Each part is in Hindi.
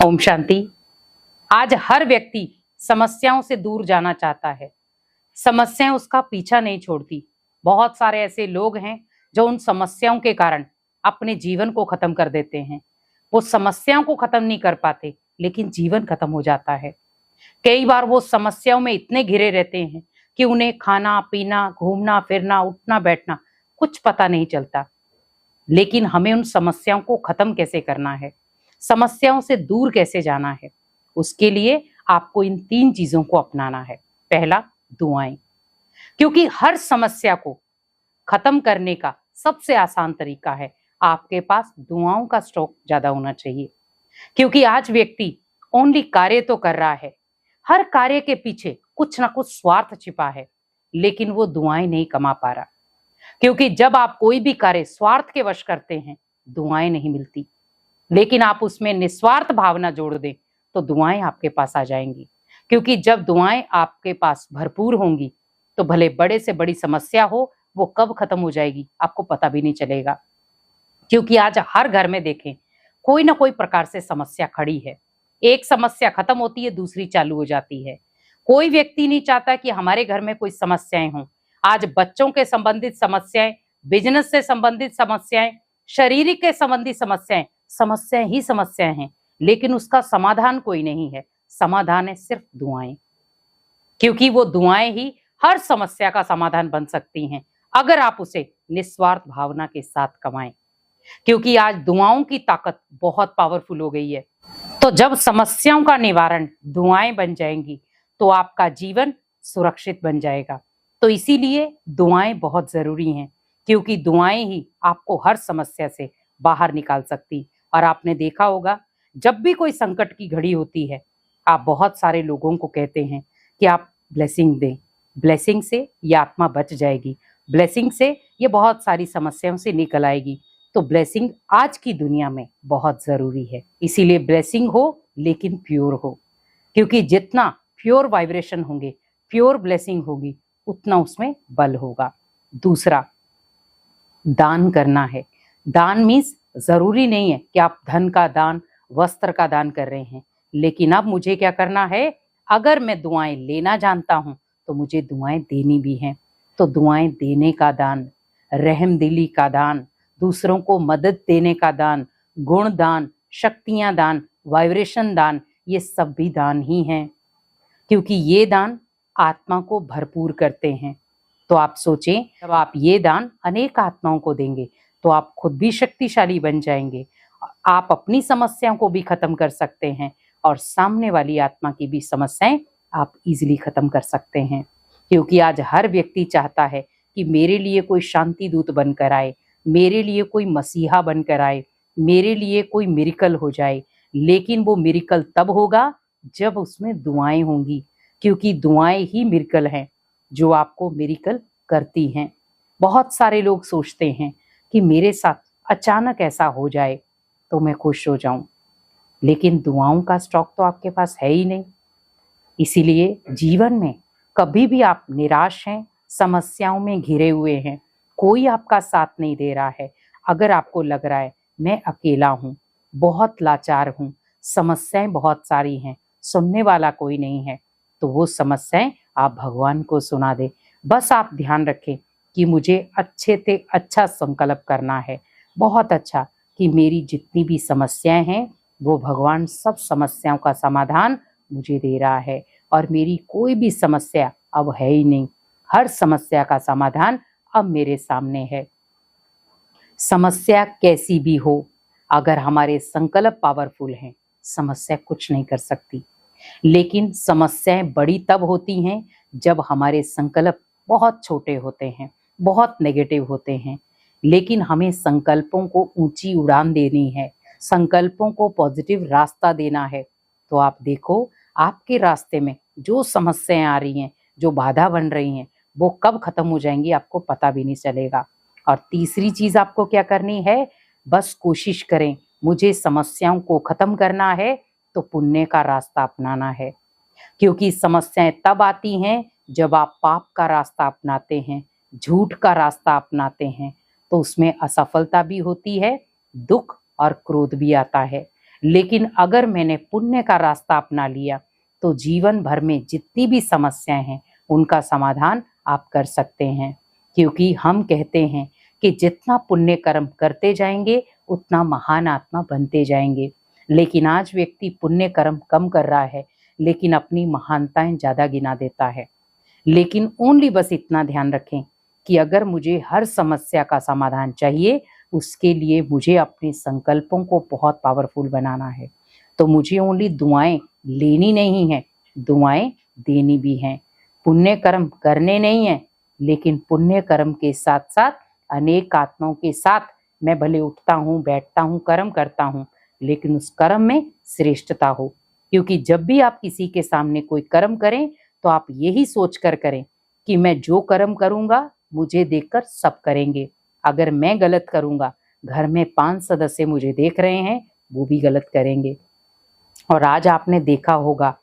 ओम शांति। आज हर व्यक्ति समस्याओं से दूर जाना चाहता है। समस्याएं उसका पीछा नहीं छोड़ती। बहुत सारे ऐसे लोग हैं जो उन समस्याओं के कारण अपने जीवन को खत्म कर देते हैं। वो समस्याओं को खत्म नहीं कर पाते, लेकिन जीवन खत्म हो जाता है। कई बार वो समस्याओं में इतने घिरे रहते हैं कि उन्हें खाना पीना, घूमना फिरना, उठना बैठना कुछ पता नहीं चलता। लेकिन हमें उन समस्याओं को खत्म कैसे करना है, समस्याओं से दूर कैसे जाना है, उसके लिए आपको इन 3 चीजों को अपनाना है। पहला, दुआएं। क्योंकि हर समस्या को खत्म करने का सबसे आसान तरीका है आपके पास दुआओं का स्टॉक ज्यादा होना चाहिए। क्योंकि आज व्यक्ति ओनली कार्य तो कर रहा है, हर कार्य के पीछे कुछ ना कुछ स्वार्थ छिपा है, लेकिन वो दुआएं नहीं कमा पा रहा। क्योंकि जब आप कोई भी कार्य स्वार्थ के वश करते हैं, दुआएं नहीं मिलती। लेकिन आप उसमें निस्वार्थ भावना जोड़ दें तो दुआएं आपके पास आ जाएंगी। क्योंकि जब दुआएं आपके पास भरपूर होंगी तो भले बड़े से बड़ी समस्या हो, वो कब खत्म हो जाएगी आपको पता भी नहीं चलेगा। क्योंकि आज हर घर में देखें, कोई ना कोई प्रकार से समस्या खड़ी है। एक समस्या खत्म होती है, दूसरी चालू हो जाती है। कोई व्यक्ति नहीं चाहता कि हमारे घर में कोई समस्याएं हों। आज बच्चों के संबंधित समस्याएं, बिजनेस से संबंधित समस्याएं, शारीरिक के संबंधित समस्याएं, समस्याएं ही समस्याएं हैं, लेकिन उसका समाधान कोई नहीं है। समाधान है सिर्फ दुआएं। क्योंकि वो दुआएं ही हर समस्या का समाधान बन सकती हैं, अगर आप उसे निस्वार्थ भावना के साथ कमाएं। क्योंकि आज दुआओं की ताकत बहुत पावरफुल हो गई है। तो जब समस्याओं का निवारण दुआएं बन जाएंगी तो आपका जीवन सुरक्षित बन जाएगा। तो इसीलिए दुआएं बहुत जरूरी हैं, क्योंकि दुआएं ही आपको हर समस्या से बाहर निकाल सकती। और आपने देखा होगा, जब भी कोई संकट की घड़ी होती है, आप बहुत सारे लोगों को कहते हैं कि आप ब्लेसिंग दें, ब्लेसिंग से ये आत्मा बच जाएगी, ब्लेसिंग से ये बहुत सारी समस्याओं से निकल आएगी। तो ब्लेसिंग आज की दुनिया में बहुत जरूरी है। इसीलिए ब्लेसिंग हो, लेकिन प्योर हो। क्योंकि जितना प्योर वाइब्रेशन होंगे, प्योर ब्लेसिंग होगी, उतना उसमें बल होगा। दूसरा, दान करना है। दान मीन्स जरूरी नहीं है कि आप धन का दान, वस्त्र का दान कर रहे हैं, लेकिन अब मुझे क्या करना है, अगर मैं दुआएं लेना जानता हूं तो मुझे दुआएं देनी भी हैं। तो दुआएं देने का दान, रहमदिली का दान, दूसरों को मदद देने का दान, गुण दान, शक्तियां दान, वाइब्रेशन दान, ये सब भी दान ही हैं। क्योंकि ये दान आत्मा को भरपूर करते हैं। तो आप सोचें, जब आप ये दान अनेक आत्माओं को देंगे तो आप खुद भी शक्तिशाली बन जाएंगे। आप अपनी समस्याओं को भी खत्म कर सकते हैं और सामने वाली आत्मा की भी समस्याएं आप इजीली खत्म कर सकते हैं। क्योंकि आज हर व्यक्ति चाहता है कि मेरे लिए कोई शांति दूत बनकर आए, मेरे लिए कोई मसीहा बनकर आए, मेरे लिए कोई मिरेकल हो जाए। लेकिन वो मिरेकल तब होगा जब उसमें दुआएं होंगी। क्योंकि दुआएं ही मिरेकल हैं जो आपको मिरेकल करती हैं। बहुत सारे लोग सोचते हैं कि मेरे साथ अचानक ऐसा हो जाए तो मैं खुश हो जाऊं, लेकिन दुआओं का स्टॉक तो आपके पास है ही नहीं। इसीलिए जीवन में कभी भी आप निराश हैं, समस्याओं में घिरे हुए हैं, कोई आपका साथ नहीं दे रहा है, अगर आपको लग रहा है मैं अकेला हूँ, बहुत लाचार हूँ, समस्याएं बहुत सारी हैं, सुनने वाला कोई नहीं है, तो वो समस्याएं आप भगवान को सुना दे। बस आप ध्यान रखें कि मुझे अच्छे से अच्छा संकल्प करना है, बहुत अच्छा, कि मेरी जितनी भी समस्याएं हैं वो भगवान सब समस्याओं का समाधान मुझे दे रहा है। और मेरी कोई भी समस्या अब है ही नहीं, हर समस्या का समाधान अब मेरे सामने है। समस्या कैसी भी हो, अगर हमारे संकल्प पावरफुल हैं, समस्या कुछ नहीं कर सकती। लेकिन समस्याएं बड़ी तब होती हैं जब हमारे संकल्प बहुत छोटे होते हैं, बहुत नेगेटिव होते हैं। लेकिन हमें संकल्पों को ऊंची उड़ान देनी है, संकल्पों को पॉजिटिव रास्ता देना है। तो आप देखो, आपके रास्ते में जो समस्याएं आ रही हैं, जो बाधा बन रही हैं, वो कब खत्म हो जाएंगी आपको पता भी नहीं चलेगा। और तीसरी चीज आपको क्या करनी है, बस कोशिश करें, मुझे समस्याओं को खत्म करना है तो पुण्य का रास्ता अपनाना है। क्योंकि समस्याएं तब आती हैं जब आप पाप का रास्ता अपनाते हैं, झूठ का रास्ता अपनाते हैं, तो उसमें असफलता भी होती है, दुख और क्रोध भी आता है। लेकिन अगर मैंने पुण्य का रास्ता अपना लिया तो जीवन भर में जितनी भी समस्याएं हैं उनका समाधान आप कर सकते हैं। क्योंकि हम कहते हैं कि जितना पुण्य कर्म करते जाएंगे उतना महान आत्मा बनते जाएंगे। लेकिन आज व्यक्ति पुण्य कर्म कम कर रहा है लेकिन अपनी महानताएं ज्यादा गिना देता है। लेकिन ओनली बस इतना ध्यान रखें कि अगर मुझे हर समस्या का समाधान चाहिए, उसके लिए मुझे अपने संकल्पों को बहुत पावरफुल बनाना है। तो मुझे ओनली दुआएं लेनी नहीं है, दुआएं देनी भी हैं। पुण्य कर्म करने नहीं है, लेकिन पुण्य कर्म के साथ साथ अनेक आत्माओं के साथ मैं भले उठता हूँ, बैठता हूँ, कर्म करता हूँ, लेकिन उस कर्म में श्रेष्ठता हो। क्योंकि जब भी आप किसी के सामने कोई कर्म करें तो आप यही सोच कर करें कि मैं जो कर्म करूंगा मुझे देखकर सब करेंगे। अगर मैं गलत करूंगा, घर में 5 सदस्य मुझे देख रहे हैं, वो भी गलत करेंगे। और आज आपने देखा होगा,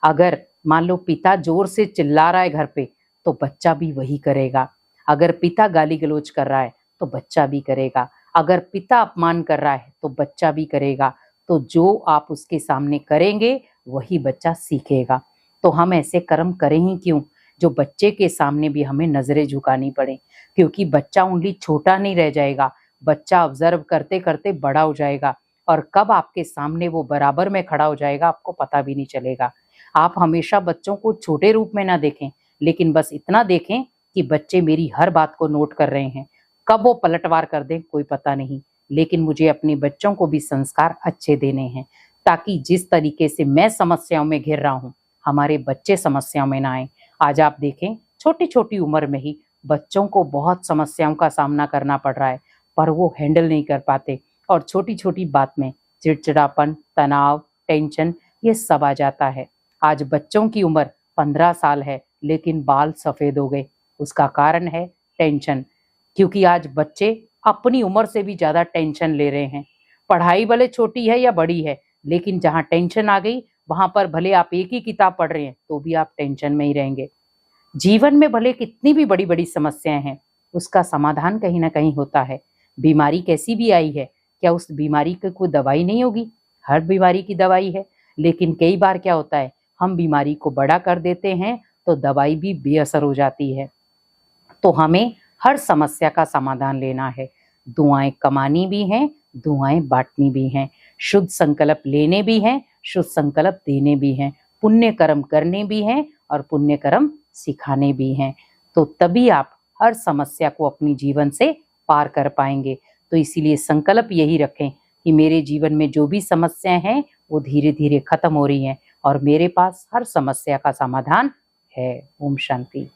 अगर मान लो पिता जोर से चिल्ला रहा है घर पे तो बच्चा भी वही करेगा। अगर पिता गाली गलौज कर रहा है तो बच्चा भी करेगा। अगर पिता अपमान कर रहा है तो बच्चा भी करेगा। तो जो आप उसके सामने करेंगे वही बच्चा सीखेगा। तो हम ऐसे कर्म करें ही क्यों जो बच्चे के सामने भी हमें नजरें झुकानी पड़े। क्योंकि बच्चा ओनली छोटा नहीं रह जाएगा, बच्चा ऑब्जर्व करते करते बड़ा हो जाएगा और कब आपके सामने वो बराबर में खड़ा हो जाएगा आपको पता भी नहीं चलेगा। आप हमेशा बच्चों को छोटे रूप में ना देखें, लेकिन बस इतना देखें कि बच्चे मेरी हर बात को नोट कर रहे हैं। कब वो पलटवार कर दें कोई पता नहीं, लेकिन मुझे अपने बच्चों को भी संस्कार अच्छे देने हैं, ताकि जिस तरीके से मैं समस्याओं में घिर रहा हूँ हमारे बच्चे समस्याओं में ना आए। आज आप देखें, छोटी छोटी उम्र में ही बच्चों को बहुत समस्याओं का सामना करना पड़ रहा है, पर वो हैंडल नहीं कर पाते और छोटी छोटी बात में चिड़चिड़ापन, तनाव, टेंशन, ये सब आ जाता है। आज बच्चों की उम्र 15 साल है लेकिन बाल सफेद हो गए। उसका कारण है टेंशन। क्योंकि आज बच्चे अपनी उम्र से भी ज्यादा टेंशन ले रहे हैं। पढ़ाई भले छोटी है या बड़ी है, लेकिन जहाँ टेंशन आ गई वहां पर भले आप एक ही किताब पढ़ रहे हैं तो भी आप टेंशन में ही रहेंगे। जीवन में भले कितनी भी बड़ी बड़ी समस्याएं हैं, उसका समाधान कहीं ना कहीं होता है। बीमारी कैसी भी आई है, क्या उस बीमारी की कोई दवाई नहीं होगी? हर बीमारी की दवाई है। लेकिन कई बार क्या होता है, हम बीमारी को बड़ा कर देते हैं तो दवाई भी बेअसर हो जाती है। तो हमें हर समस्या का समाधान लेना है। दुआएं कमानी भी हैं, दुआएं बांटनी भी हैं, शुद्ध संकल्प लेने भी हैं, शुद्ध संकल्प देने भी हैं, पुण्य कर्म करने भी हैं और पुण्य कर्म सिखाने भी हैं। तो तभी आप हर समस्या को अपनी जीवन से पार कर पाएंगे। तो इसीलिए संकल्प यही रखें कि मेरे जीवन में जो भी समस्याएं हैं वो धीरे धीरे खत्म हो रही हैं और मेरे पास हर समस्या का समाधान है। ओम शांति।